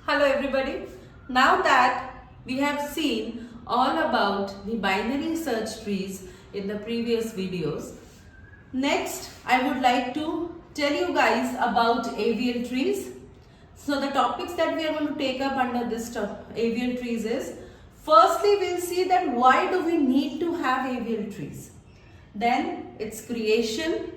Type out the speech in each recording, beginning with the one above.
Hello everybody. Now that we have seen all about the binary search trees in the previous videos, next I would like to tell you guys about AVL trees. So the topics that we are going to take up under this AVL trees is, firstly we'll see that why do we need to have AVL trees, then its creation,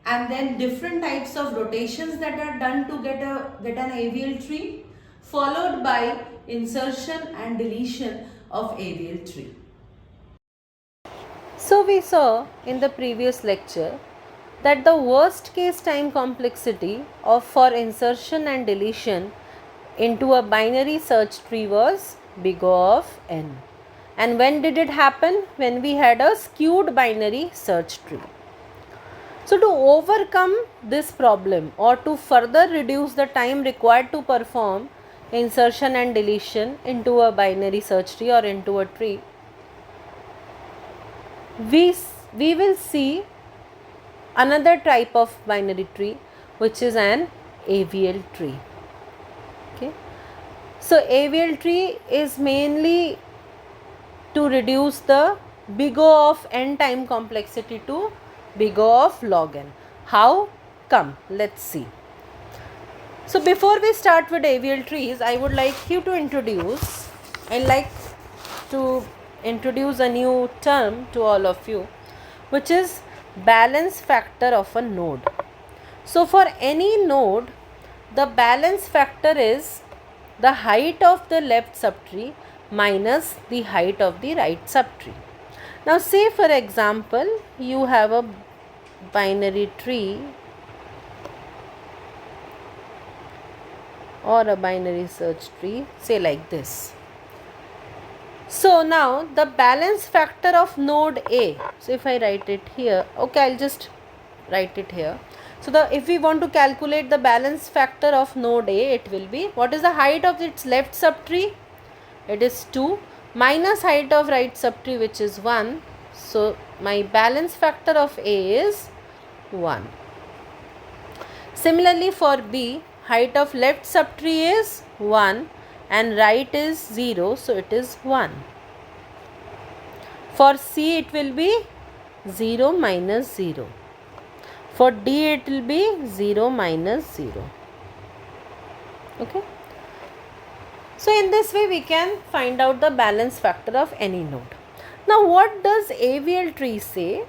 and then different types of rotations that are done to get an AVL tree, followed by insertion and deletion of AVL tree. So we saw in the previous lecture that the worst case time complexity for insertion and deletion into a binary search tree was big O of n. And when did it happen? When we had a skewed binary search tree. So to overcome this problem or to further reduce the time required to perform insertion and deletion into a binary search tree or into a tree, we will see another type of binary tree, which is an AVL tree. Okay. So AVL tree is mainly to reduce the big O of n time complexity to big O of log n. How come? Let's see. So before we start with AVL trees, I would like to introduce a new term to all of you, which is balance factor of a node. So for any node, the balance factor is the height of the left subtree minus the height of the right subtree. Now say for example, you have a binary tree or a binary search tree, say like this. So now the balance factor of node A, so if I write it here, okay, I'll just write it here. So if we want to calculate the balance factor of node A, it will be, what is the height of its left subtree? It is 2 minus height of right subtree, which is 1. So my balance factor of A is 1. Similarly for B, height of left subtree is 1 and right is 0, so it is 1. For C it will be 0 minus 0. For D it will be 0 minus 0. Okay. So in this way we can find out the balance factor of any node. Now what does AVL tree say?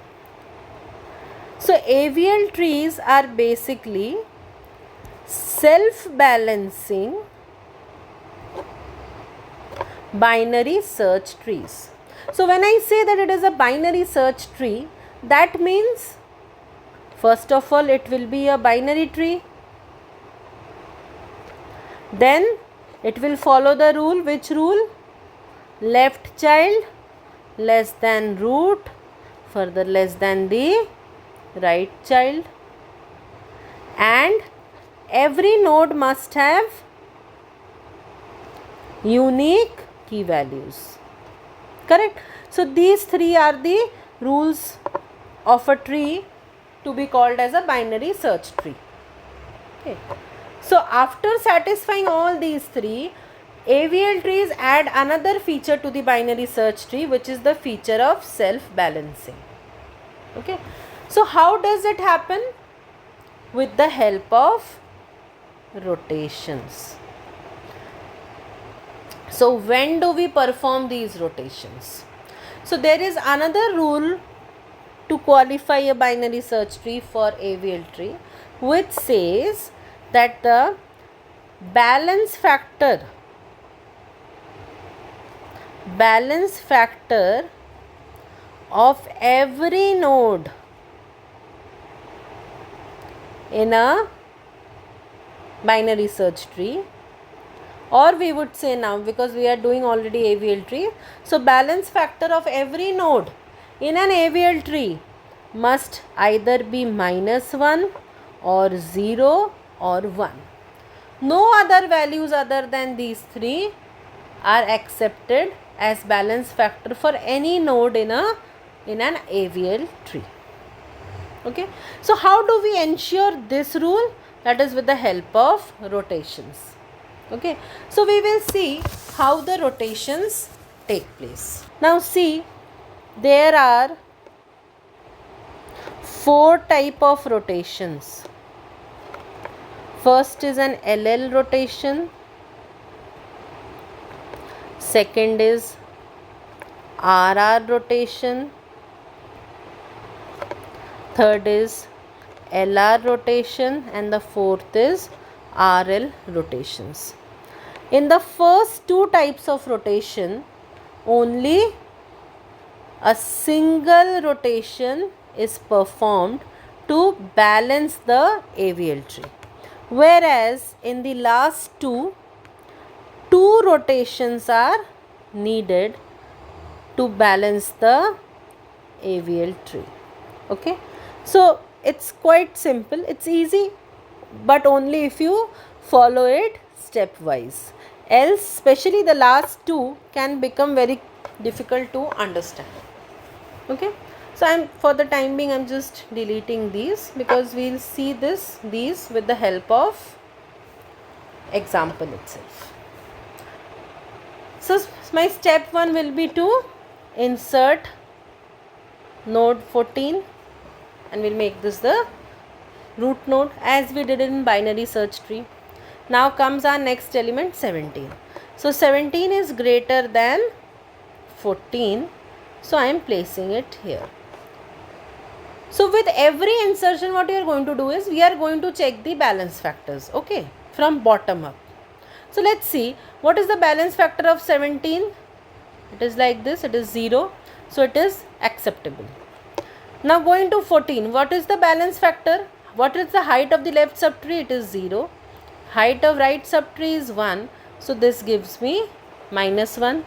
So AVL trees are basically self-balancing binary search trees. So when I say that it is a binary search tree, that means first of all it will be a binary tree, then it will follow the rule. Which rule? Left child less than root, further less than the right child, and every node must have unique key values. Correct? So these three are the rules of a tree to be called as a binary search tree. Okay. So after satisfying all these three, AVL trees add another feature to the binary search tree, which is the feature of self-balancing. Okay. So how does it happen? With the help of rotations. So when do we perform these rotations? So there is another rule to qualify a binary search tree for AVL tree, which says that the balance factor of every node in a binary search tree, or we would say now, because we are doing already AVL tree, so balance factor of every node in an AVL tree must either be -1 or 0 or 1. No other values other than these three are accepted as balance factor for any node in an AVL tree. Okay. So how do we ensure this rule? That is with the help of rotations. Okay, so we will see how the rotations take place. Now see, there are 4 type of rotations. First is an LL rotation, second is RR rotation, third is LR rotation, and the fourth is RL rotations. In the first 2 types of rotation, only a single rotation is performed to balance the AVL tree, whereas in the last two rotations are needed to balance the AVL tree. Okay, so it's quite simple, it's easy, but only if you follow it stepwise, else especially the last two can become very difficult to understand. Okay, so for the time being I'm just deleting these, because we'll see these with the help of example itself. So my step 1 will be to insert node 14, and we'll make this the root node as we did in binary search tree. Now comes our next element 17. So 17 is greater than 14, so I am placing it here. So with every insertion what we are going to do is we are going to check the balance factors, okay, from bottom up. So let's see what is the balance factor of 17. It is like this, it is 0, so it is acceptable. Now going to 14, what is the balance factor? What is the height of the left subtree? It is 0. Height of right subtree is 1, so this gives me -1.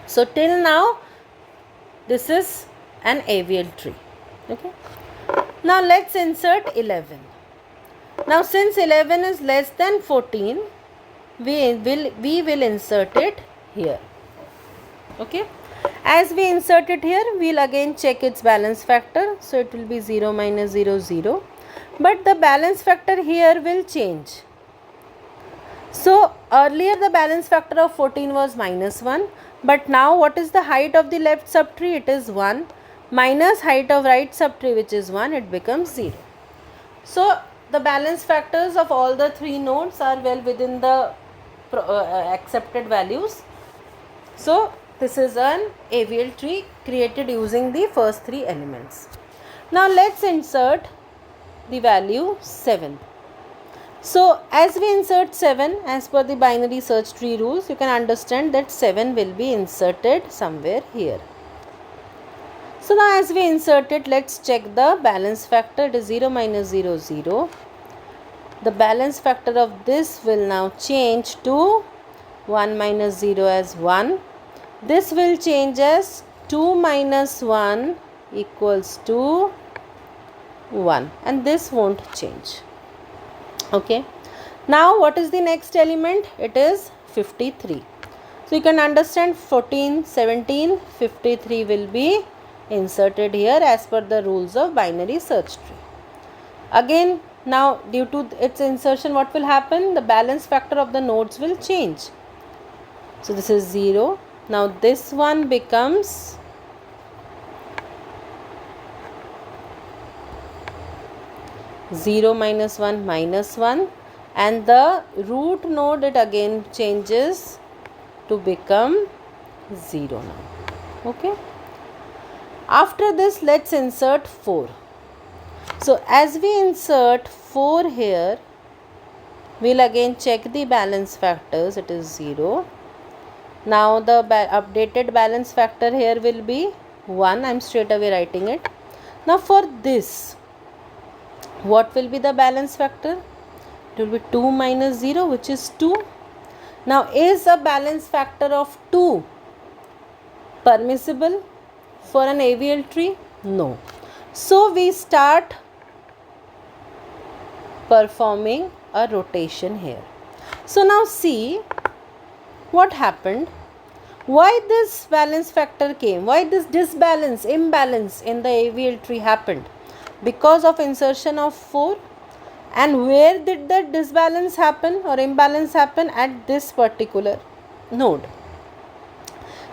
So till now this is an AVL tree. Okay. Now let's insert 11. Now since 11 is less than 14, we will insert it here. Okay. As we insert it here, we'll again check its balance factor. So it will be 0 minus 0, 0. But the balance factor here will change. So earlier the balance factor of 14 was -1. But now what is the height of the left subtree? It is 1. Minus height of right subtree, which is 1, it becomes 0. So the balance factors of all the 3 nodes are well within the accepted values. So this is an AVL tree created using the first 3 elements. Now let's insert the value 7. So as we insert 7, as per the binary search tree rules, you can understand that 7 will be inserted somewhere here. So now as we insert it, let's check the balance factor. It is 0 minus 0, 0. The balance factor of this will now change to 1 minus 0 as 1. This will change as 2 minus 1 equals to 1, and this won't change. Okay. Now what is the next element? It is 53. So you can understand 14, 17, 53 will be inserted here as per the rules of binary search tree. Again, now due to its insertion, what will happen? The balance factor of the nodes will change. So this is 0. Now this one becomes 0 minus 1 minus 1, and the root node, it again changes to become 0 now. Okay. After this, let's insert 4. So as we insert 4 here, we'll again check the balance factors. It is 0. Now the updated balance factor here will be 1. I'm straight away writing it. Now for this, what will be the balance factor? It will be 2 minus 0, which is 2. Now is a balance factor of 2 permissible for an AVL tree? No. So we start performing a rotation here. So now see what happened. Why this balance factor came? Why this imbalance in the AVL tree happened? Because of insertion of 4. And where did the disbalance happen or imbalance happen? At this particular node.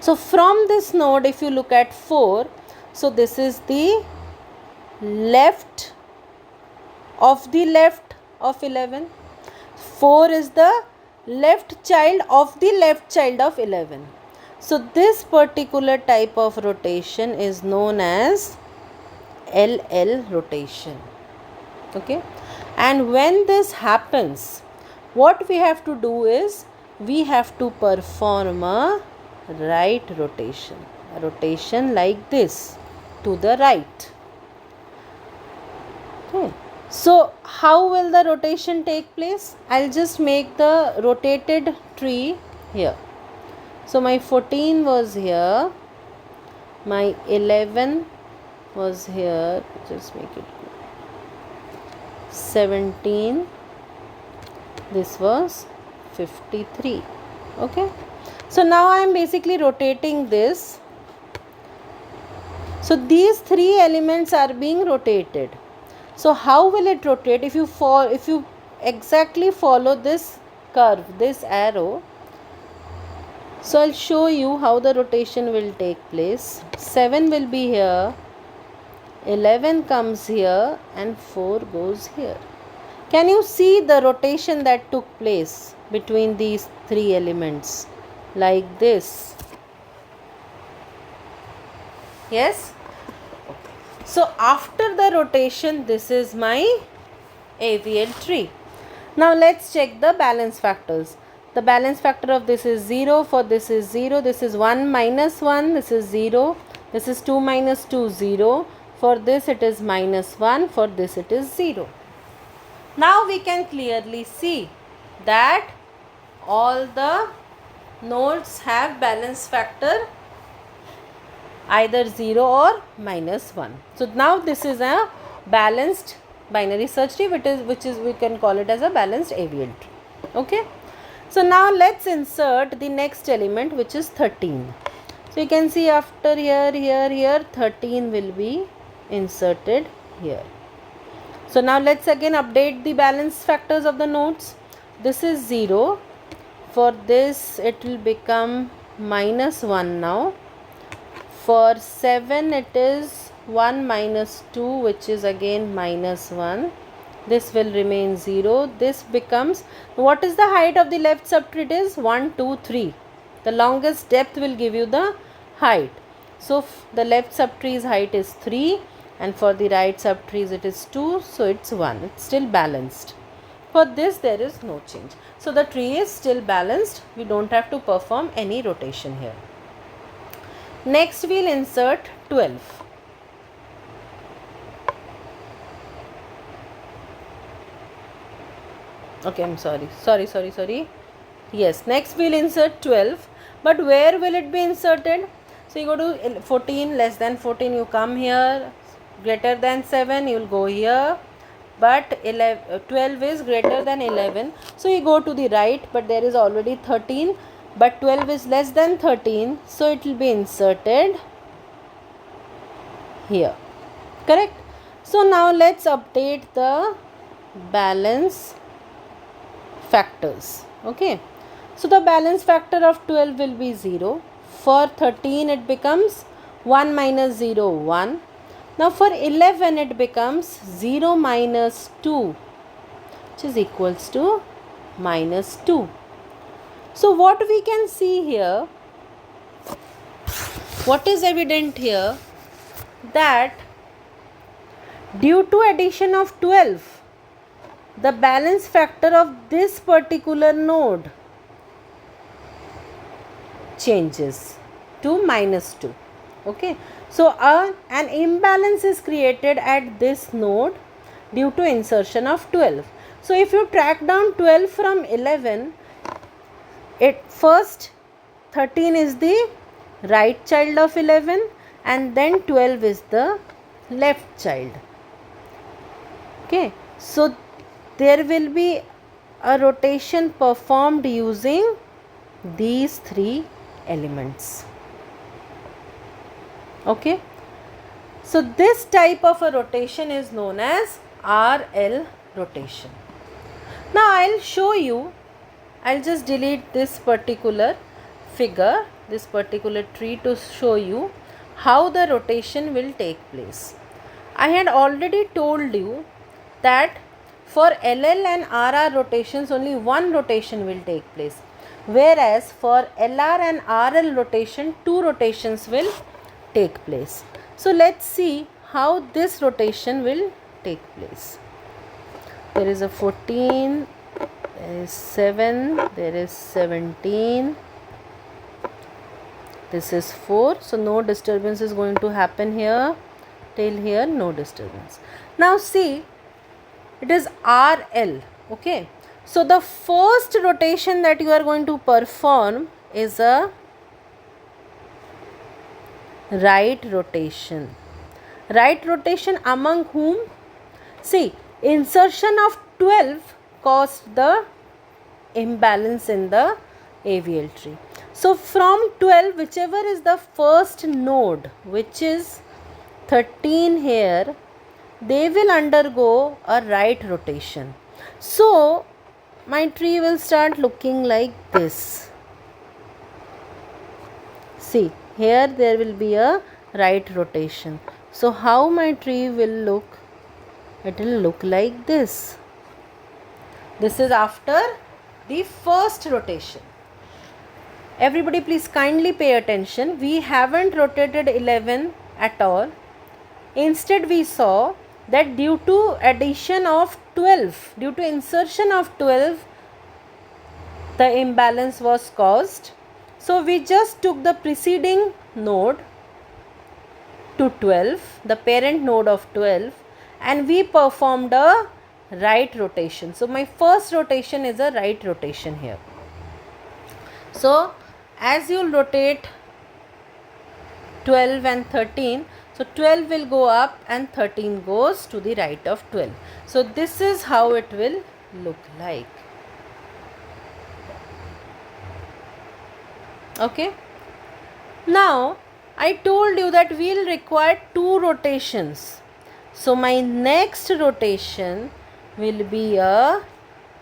So from this node, if you look at 4, so this is the left of the left of 11. 4 is the left child of the left child of 11. So this particular type of rotation is known as LL rotation. Okay, and when this happens, what we have to do is we have to perform a right rotation, a rotation like this to the right. Okay, so how will the rotation take place? I'll just make the rotated tree here. So my 14 was here, my 11 was here, just make it 17, this was 53. Okay, so now I am basically rotating this. So these three elements are being rotated. So how will it rotate? If you exactly follow this curve, this arrow, so I'll show you how the rotation will take place. 7 will be here, 11 comes here, and 4 goes here. Can you see the rotation that took place between these three elements? Like this. Yes? So after the rotation, this is my AVL tree. Now let's check the balance factors. The balance factor of this is 0, for this is 0, this is 1 minus 1, this is 0, this is 2 minus 2, 0, for this it is minus 1, for this it is 0. Now we can clearly see that all the nodes have balance factor either 0 or minus 1. So now this is a balanced binary search tree, which is we can call it as a balanced AVL tree. Okay. So now let's insert the next element, which is 13. So you can see after here 13 will be inserted here. So now let's again update the balance factors of the nodes. This is 0. For this it will become minus 1 now. For 7 it is 1 minus 2, which is again minus 1. This will remain 0. This becomes, what is the height of the left subtree? It is 1, 2, 3. The longest depth will give you the height. So the left subtree's height is 3, and for the right subtrees it is 2, so it's 1. It's still balanced. For this there is no change. So the tree is still balanced. We don't have to perform any rotation here. Next we'll insert 12. Okay, I'm sorry. Yes, next we'll insert 12. But where will it be inserted? So you go to 14, less than 14, you come here. Greater than 7, you will go here. But 12 is greater than 11. So you go to the right, but there is already 13. But 12 is less than 13. So it will be inserted here. Correct? So now let's update the balance factors. Okay, so the balance factor of 12 will be 0. For 13 it becomes 1 minus 0, 1. Now for 11 it becomes 0 minus 2, which is equals to minus 2. So what we can see here, what is evident here, that due to addition of 12, the balance factor of this particular node changes to minus 2. Okay, so an imbalance is created at this node due to insertion of 12. So if you track down 12 from 11, first 13 is the right child of 11, and then 12 is the left child. Okay, so there will be a rotation performed using these three elements. Okay, so this type of a rotation is known as RL rotation. Now I'll show you, I'll just delete this particular figure, this particular tree, to show you how the rotation will take place. I had already told you that for LL and RR rotations only one rotation will take place, whereas for LR and RL rotation two rotations will take place. So let's see how this rotation will take place. There is a 14, there is 7, there is 17, this is 4, so no disturbance is going to happen here, till here no disturbance. Now see, it is RL, okay. So the first rotation that you are going to perform is a right rotation. Right rotation among whom? See, insertion of 12 caused the imbalance in the AVL tree. So from 12, whichever is the first node, which is 13 here, they will undergo a right rotation. So my tree will start looking like this. See, here there will be a right rotation. So how my tree will look? It will look like this. This is after the first rotation. Everybody please kindly pay attention. We haven't rotated 11 at all. Instead we saw that due to addition of 12, due to insertion of 12, the imbalance was caused. So we just took the preceding node to 12, the parent node of 12, and we performed a right rotation. So my first rotation is a right rotation here. So as you rotate 12 and 13, so 12 will go up and 13 goes to the right of 12. So this is how it will look like. Okay. Now I told you that we will require two rotations. So my next rotation will be a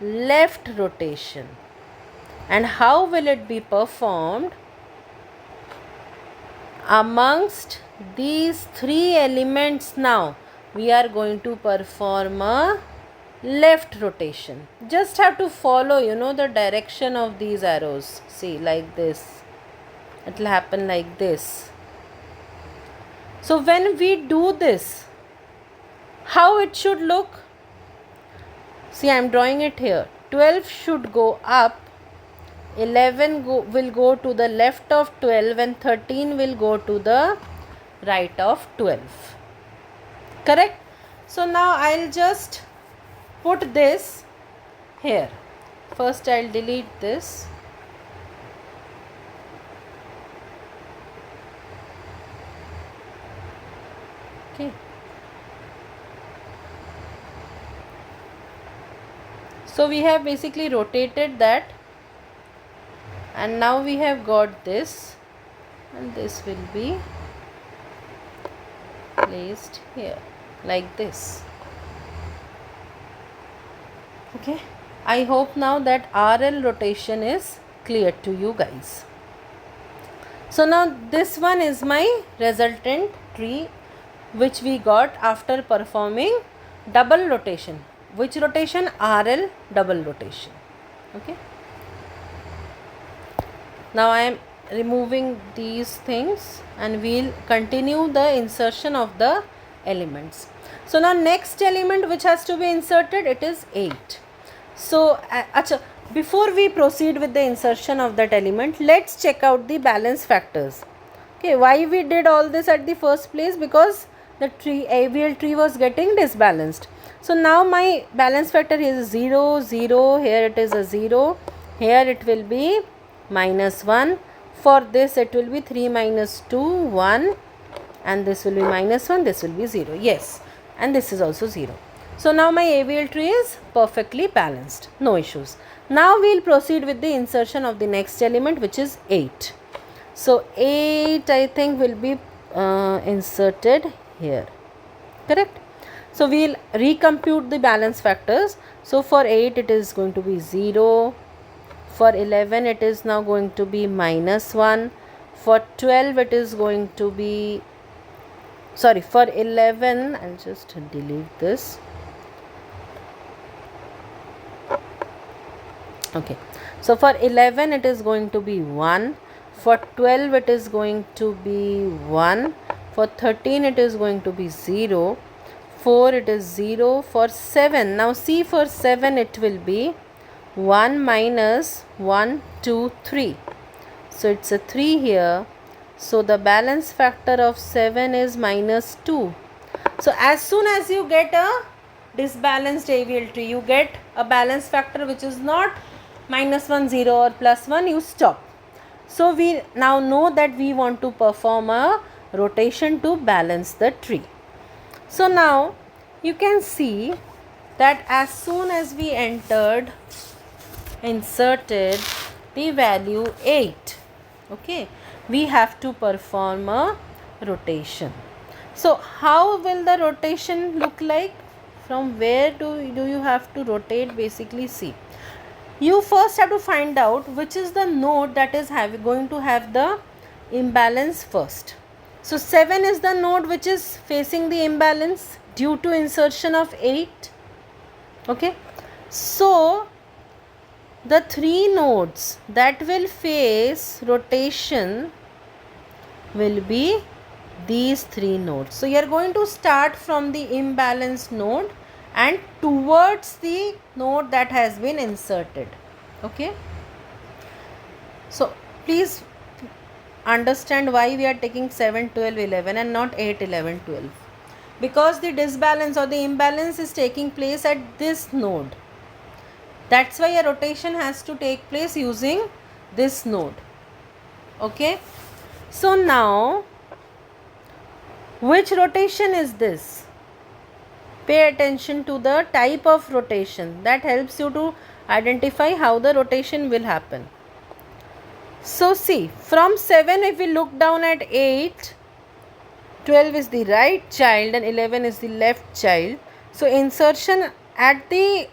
left rotation. And how will it be performed? Amongst these three elements now, we are going to perform a left rotation. Just have to follow, the direction of these arrows. See, like this. It will happen like this. So when we do this, how it should look? See, I am drawing it here. 12 should go up, 11 will go to the left of 12, and 13 will go to the right of 12. Correct? So now I'll just put this here. First I'll delete this. Okay. So we have basically rotated that, and now we have got this, and this will be placed here like this. Okay, I hope now that RL rotation is clear to you guys. So now this one is my resultant tree which we got after performing double rotation. Which rotation? RL double rotation. Okay. Now I am removing these things and we'll continue the insertion of the elements. So now next element which has to be inserted, it is 8. So before we proceed with the insertion of that element, let's check out the balance factors. Okay, why we did all this at the first place? Because the AVL tree was getting disbalanced. So now my balance factor is 0, 0, here it is a 0, here it will be -1, for this it will be 3 minus 2, 1, and this will be -1, this will be 0, yes, and this is also 0. So now my AVL tree is perfectly balanced, no issues. Now we will proceed with the insertion of the next element, which is 8. So 8 I think will be inserted here, correct? So we'll recompute the balance factors. So for 8 it is going to be 0. For 11 it is now going to be -1. For 12 it is going to be, sorry, for 11, I'll just delete this. Okay, so for 11 it is going to be 1. For 12 it is going to be 1. For 13 it is going to be 0. 4 it is 0. For 7, now see, for 7 it will be 1 minus 1, 2, 3. So it's a 3 here. So the balance factor of 7 is -2. So as soon as you get a disbalanced AVL tree, you get a balance factor which is not -1, 0 or +1, you stop. So we now know that we want to perform a rotation to balance the tree. So now you can see that as soon as we inserted the value 8, okay, we have to perform a rotation. So how will the rotation look like? From where do you have to rotate? Basically, see, you first have to find out which is the node that is going to have the imbalance first. So 7 is the node which is facing the imbalance due to insertion of 8. Okay, so the 3 nodes that will face rotation will be these 3 nodes. So you are going to start from the imbalanced node and towards the node that has been inserted. Okay, so please understand why we are taking 7, 12, 11 and not 8, 11, 12, because the disbalance or the imbalance is taking place at this node. That's why a rotation has to take place using this node. Okay, so now which rotation is this? Pay attention to the type of rotation. That helps you to identify how the rotation will happen. So see, from 7 if we look down at 8, 12 is the right child and 11 is the left child. So insertion at the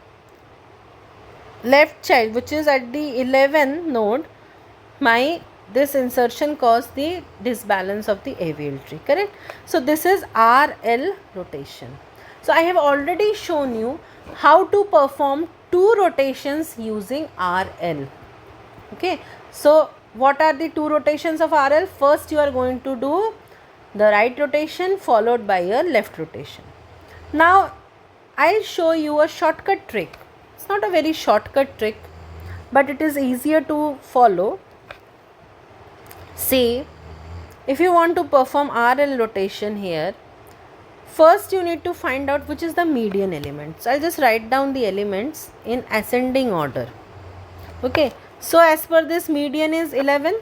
left child, which is at the 11 node, this insertion caused the disbalance of the AVL tree, correct? So this is RL rotation. So I have already shown you how to perform 2 rotations using RL. Okay, so what are the 2 rotations of RL? First you are going to do the right rotation followed by a left rotation. Now I'll show you a shortcut trick. It's not a very shortcut trick, but it is easier to follow. See, if you want to perform RL rotation here, first you need to find out which is the median element. So I'll just write down the elements in ascending order. Okay, so as per this, median is 11.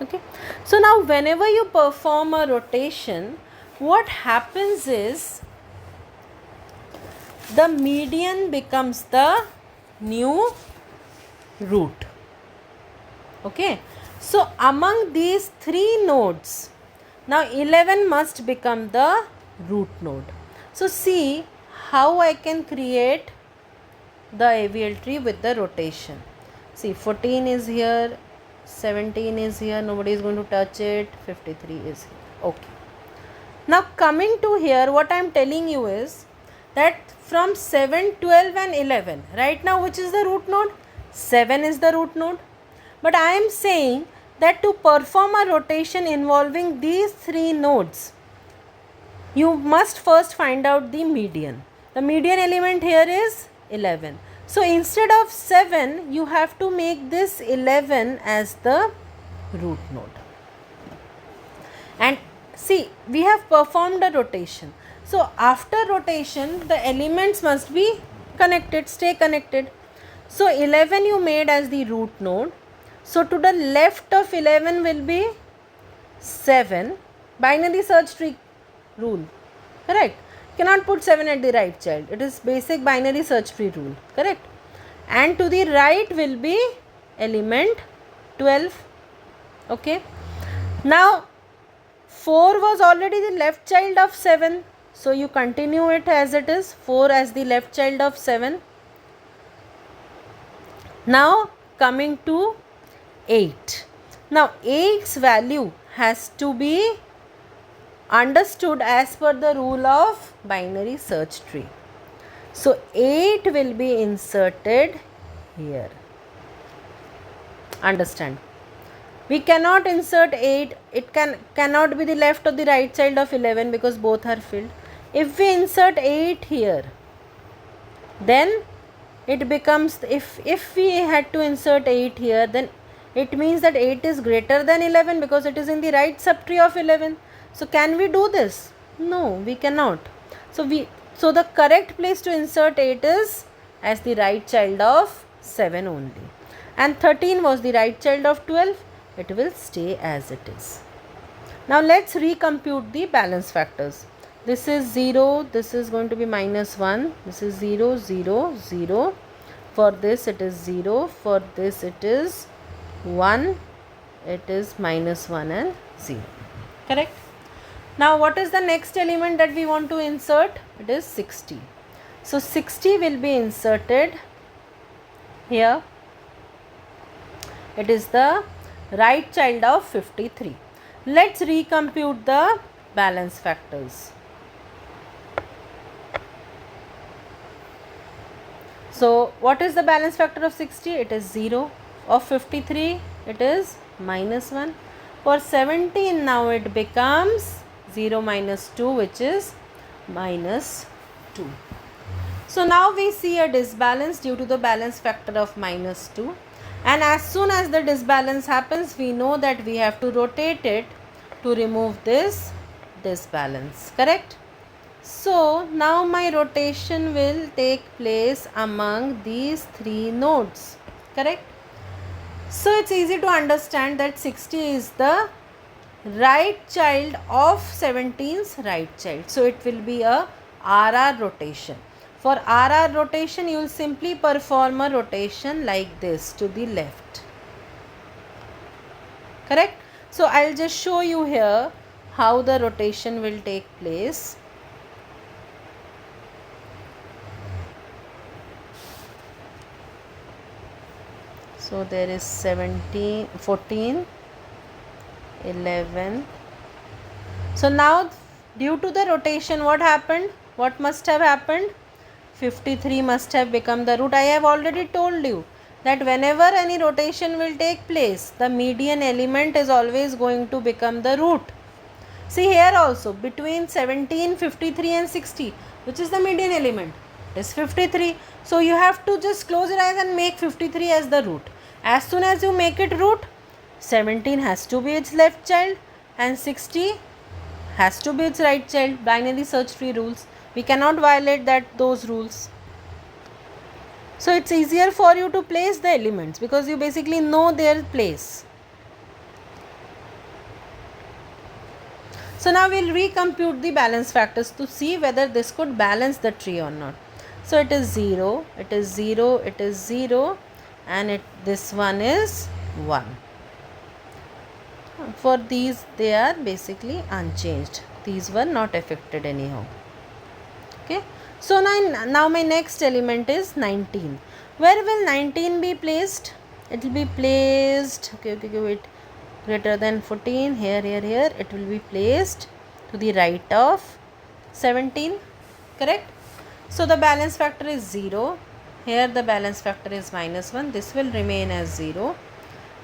Okay, so now whenever you perform a rotation, what happens is the median becomes the new root. Okay, so among these 3 nodes, now 11 must become the root node. So see how I can create the AVL tree with the rotation. See, 14 is here, 17 is here, nobody is going to touch it, 53 is here. Okay, now coming to here, what I am telling you is that from 7, 12 and 11, right now which is the root node? 7 is the root node. But I am saying that to perform a rotation involving these 3 nodes, you must first find out the median. The median element here is 11. So instead of 7, you have to make this 11 as the root node. And see, we have performed a rotation. So after rotation, the elements must be connected, stay connected. So 11 you made as the root node. So to the left of 11 will be 7. Binary search tree rule, correct? Cannot put 7 at the right child. It is basic binary search tree rule, correct? And to the right will be element 12. Okay. Now 4 was already the left child of 7. So you continue it as it is, 4 as the left child of 7. Now coming to 8. Now 8's value has to be understood as per the rule of binary search tree. So 8 will be inserted here. Understand? We cannot insert 8. It cannot be the left or the right child of 11 because both are filled. If we insert 8 here, then it becomes, if we had to insert 8 here, then it means that 8 is greater than 11 because it is in the right subtree of 11. So can we do this? No, we cannot. So the correct place to insert 8 is as the right child of 7 only. And 13 was the right child of 12. It will stay as it is. Now let's recompute the balance factors. This is 0, this is going to be minus 1, this is 0, 0, 0. For this it is 0, for this it is 1, it is minus 1 and 0. Correct? Now what is the next element that we want to insert? It is 60. So 60 will be inserted here. It is the right child of 53. Let's recompute the balance factors. So what is the balance factor of 60? It is 0. Of 53 it is minus 1. For 17 now it becomes 0 minus 2, which is minus 2. So now we see a disbalance due to the balance factor of minus 2. And as soon as the disbalance happens, we know that we have to rotate it to remove this disbalance. Correct? So now my rotation will take place among these 3 nodes. Correct? So it's easy to understand that 60 is the right child of 17's right child. So it will be a RR rotation. For RR rotation, you will simply perform a rotation like this to the left. Correct? So I'll just show you here how the rotation will take place. So there is 17, 14, 11. So now due to the rotation, what happened? What must have happened? 53 must have become the root. I have already told you that whenever any rotation will take place, the median element is always going to become the root. See here also, between 17, 53 and 60, which is the median element? It is 53. So you have to just close your eyes and make 53 as the root. As soon as you make it root, 17 has to be its left child and 60 has to be its right child. Binary search tree rules. We cannot violate those rules. So it's easier for you to place the elements because you basically know their place. So now we'll recompute the balance factors to see whether this could balance the tree or not. So it is 0, it is 0, it is 0 and this one is 1. For these they are basically unchanged. These were not affected anyhow. Okay. So now my next element is 19. Where will 19 be placed? It will be placed, wait, greater than 14, here, it will be placed to the right of 17, correct? So the balance factor is 0, here the balance factor is minus 1, this will remain as 0,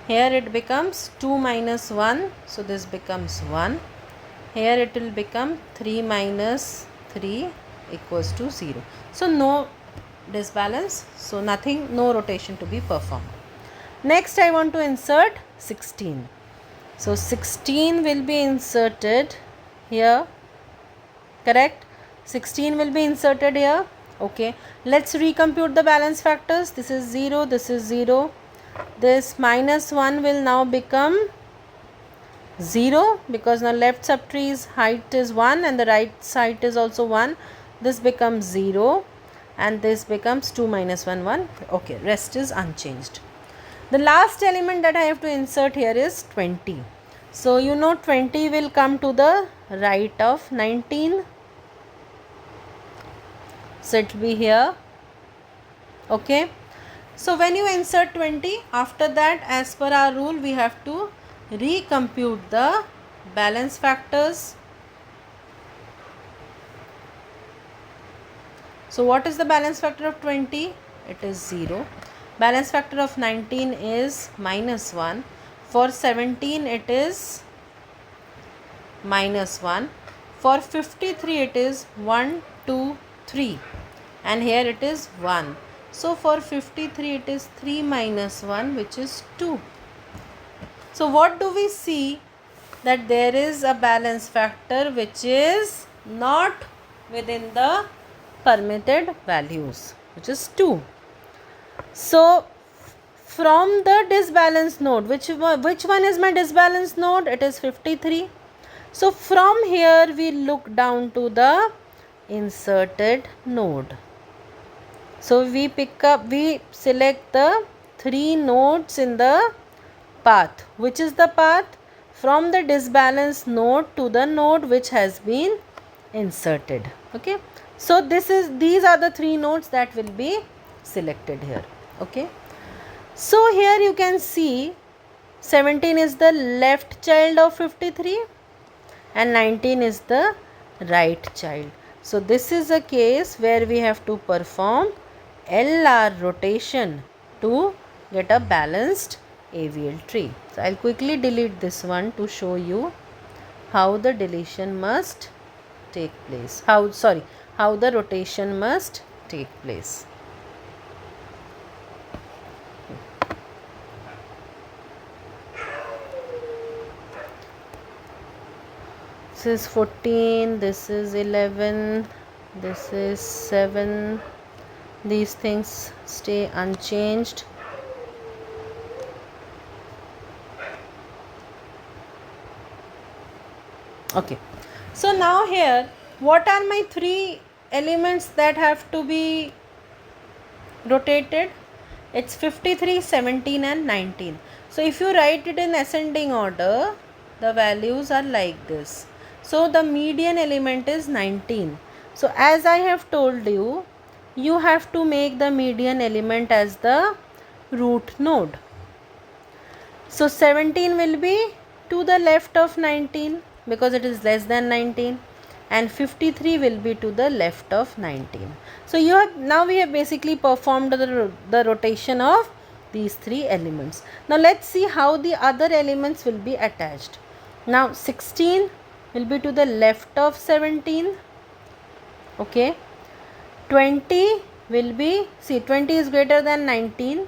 here it becomes 2 minus 1, so this becomes 1, here it will become 3 minus 3 equals to 0. So no disbalance, so nothing, no rotation to be performed. Next I want to insert 16. So 16 will be inserted here, correct? 16 will be inserted here. Okay, let's recompute the balance factors. This is 0, this is 0. This minus 1 will now become 0 because now left subtree's height is 1 and the right side is also 1. This becomes 0 and this becomes 2 minus 1, 1. Okay, rest is unchanged. The last element that I have to insert here is 20. So you know 20 will come to the right of 19. So it will be here. Okay. So when you insert 20, after that, as per our rule, we have to recompute the balance factors. So what is the balance factor of 20? It is 0. Balance factor of 19 is -1. For 17 it is -1. For 53 it is 1, 2, 3. And here it is 1. So for 53 it is 3 minus 1, which is 2. So what do we see? That there is a balance factor which is not within the permitted values, which is 2. So from the disbalanced node, which one is my disbalanced node? It is 53. So from here we look down to the inserted node. So we select the 3 nodes in the path. Which is the path? From the disbalanced node to the node which has been inserted. Okay. So these are the 3 nodes that will be selected here. Okay. So here you can see 17 is the left child of 53 and 19 is the right child. So this is a case where we have to perform LR rotation to get a balanced AVL tree. So I'll quickly delete this one to show you how the deletion must take place. How the rotation must take place. This is 14, this is 11, this is 7. These things stay unchanged. Okay. So now here, what are my 3 elements that have to be rotated? It's 53, 17 and 19. So if you write it in ascending order, the values are like this. So the median element is 19. So as I have told you, you have to make the median element as the root node. So 17 will be to the left of 19 because it is less than 19, and 53 will be to the left of 19. So now we have basically performed the rotation of these 3 elements. Now let's see how the other elements will be attached. Now 16 will be to the left of 17. Okay. 20 will be, see, 20 is greater than 19,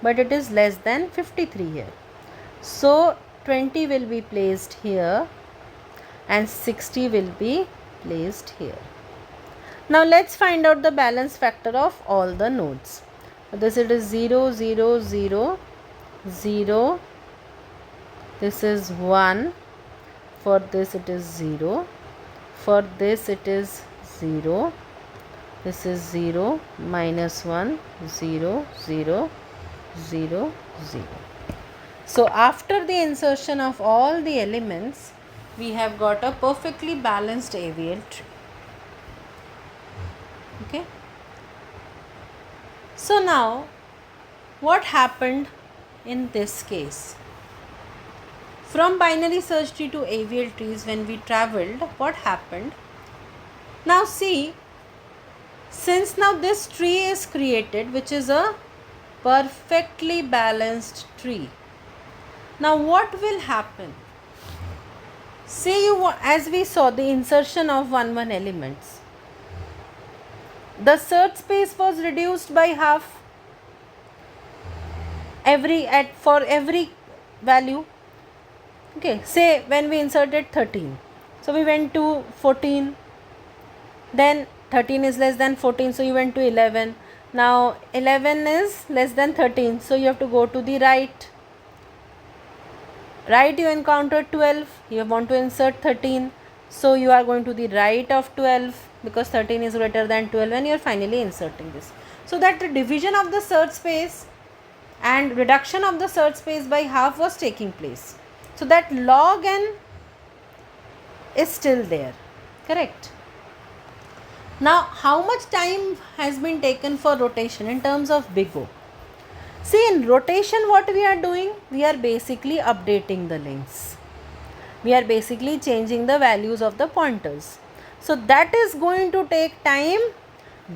but it is less than 53 here. So 20 will be placed here and 60 will be placed here. Now let's find out the balance factor of all the nodes. This it is 0, 0, 0, 0. This is 1. For this it is 0. For this it is 0. This is 0, minus 1, 0, 0, 0, 0. So after the insertion of all the elements, we have got a perfectly balanced AVL tree. Okay. So now, what happened in this case? From binary search tree to AVL trees, when we traveled, what happened? Now see, since now this tree is created, which is a perfectly balanced tree. Now what will happen? Say as we saw the insertion of 1 elements, the search space was reduced by half for every value. Okay, say when we inserted 13, so we went to 14, then 13 is less than 14, so you went to 11. Now 11 is less than 13, so you have to go to the right. Right, you encounter 12, you want to insert 13, so you are going to the right of 12 because 13 is greater than 12, and you are finally inserting this. So that the division of the search space and reduction of the search space by half was taking place. So that log n is still there, correct? Now, how much time has been taken for rotation in terms of big O? See, in rotation, what we are doing? We are basically updating the links. We are basically changing the values of the pointers. So, that is going to take time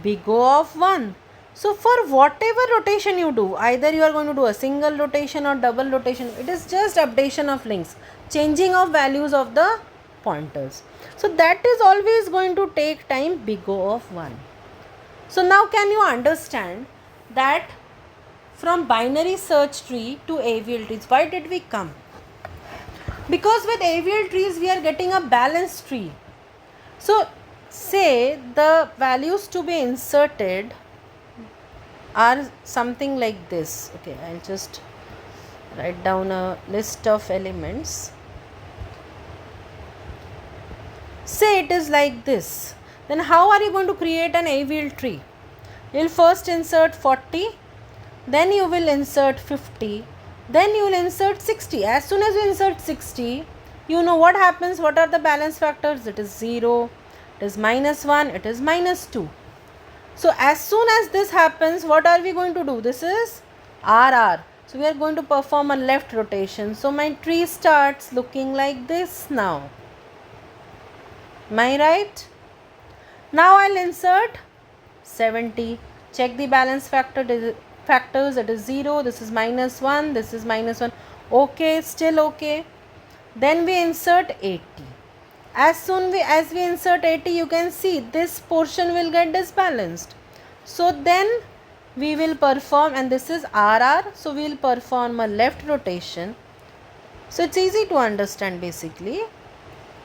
big O of 1. So, for whatever rotation you do, either you are going to do a single rotation or double rotation, it is just updation of links, changing of values of the pointers. So, that is always going to take time big O of 1. So, now can you understand that from binary search tree to AVL trees, why did we come? Because with AVL trees we are getting a balanced tree. So say the values to be inserted are something like this. Okay, I'll just write down a list of elements. Say it is like this. Then how are you going to create an AVL tree? You will first insert 40, then you will insert 50, then you will insert 60. As soon as you insert 60, you know what happens, what are the balance factors? It is 0, it is minus 1, it is minus 2. So as soon as this happens, what are we going to do? This is RR. So we are going to perform a left rotation. So my tree starts looking like this now. Am I right? Now I'll insert 70. Check the balance factors. It is 0, this is minus 1, this is minus 1. Okay, still okay. Then we insert 80. As soon as we insert 80, you can see this portion will get disbalanced. So then we will perform, and this is RR, so we will perform a left rotation. So it's easy to understand basically.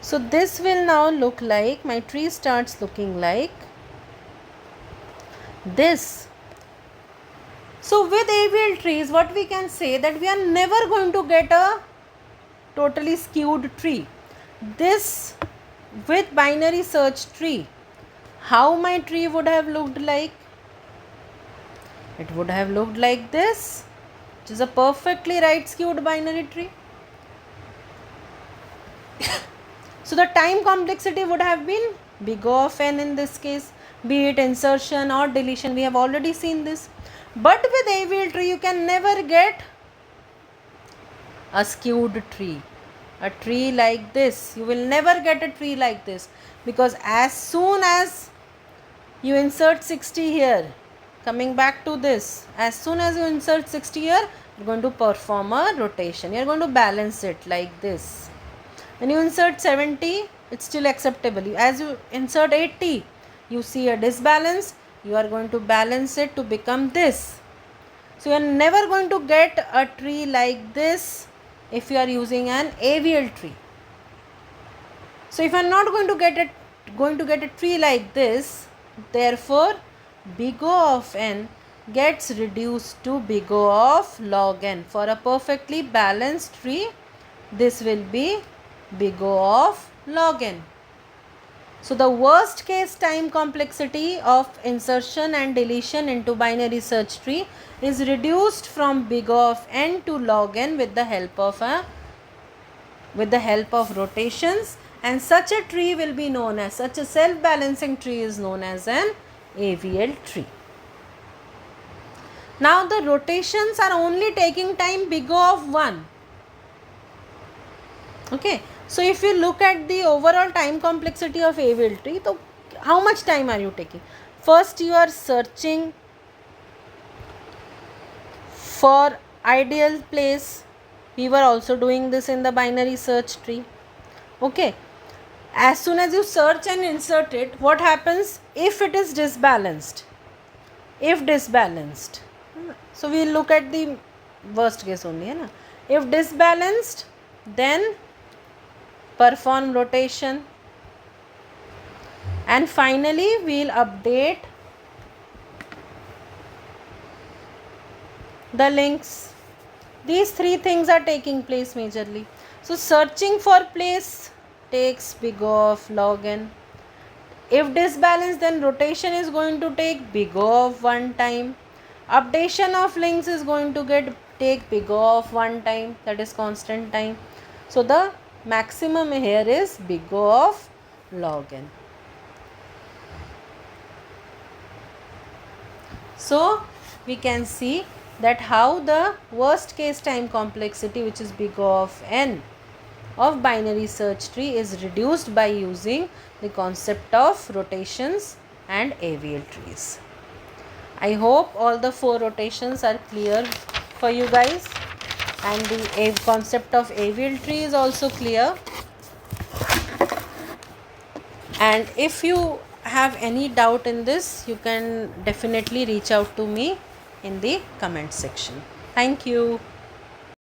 So this will now look like, my tree starts looking like this. So with AVL trees, what we can say, that we are never going to get a totally skewed tree. This with binary search tree, how my tree would have looked like? It would have looked like this, which is a perfectly right skewed binary tree. So the time complexity would have been big O of n in this case, be it insertion or deletion. We have already seen this. But with AVL tree, you can never get a skewed tree. A tree like this, you will never get a tree like this, because as soon as you insert 60 here, coming back to this, as soon as you insert 60 here, you are going to perform a rotation. You are going to balance it like this. When you insert 70, it's still acceptable. As you insert 80, you see a disbalance, you are going to balance it to become this. So you are never going to get a tree like this if you are using an AVL tree. So if I am not going to get a tree like this, therefore big O of n gets reduced to big O of log n. For a perfectly balanced tree, this will be big O of log n. So the worst case time complexity of insertion and deletion into binary search tree is reduced from big O of n to log n with the help of rotations, and such a tree will be known as, such a self-balancing tree is known as an AVL tree. Now the rotations are only taking time big O of 1. Okay. So if you look at the overall time complexity of AVL tree, so how much time are you taking? First you are searching for ideal place. We were also doing this in the binary search tree. Okay. As soon as you search and insert it, what happens if it is disbalanced? If disbalanced, so we will look at the worst case only. If disbalanced, then perform rotation, and finally we will update the links. These three things are taking place majorly. So searching for place takes big O of log n. If disbalanced, then rotation is going to take big O of 1 time. Updation of links is going to take big O of 1 time, that is constant time. So the maximum here is big O of log n. So we can see that how the worst case time complexity, which is big O of n, of binary search tree is reduced by using the concept of rotations and AVL trees. I hope all the 4 rotations are clear for you guys, and the concept of AVL tree is also clear. And if you have any doubt in this, you can definitely reach out to me in the comment section. Thank you.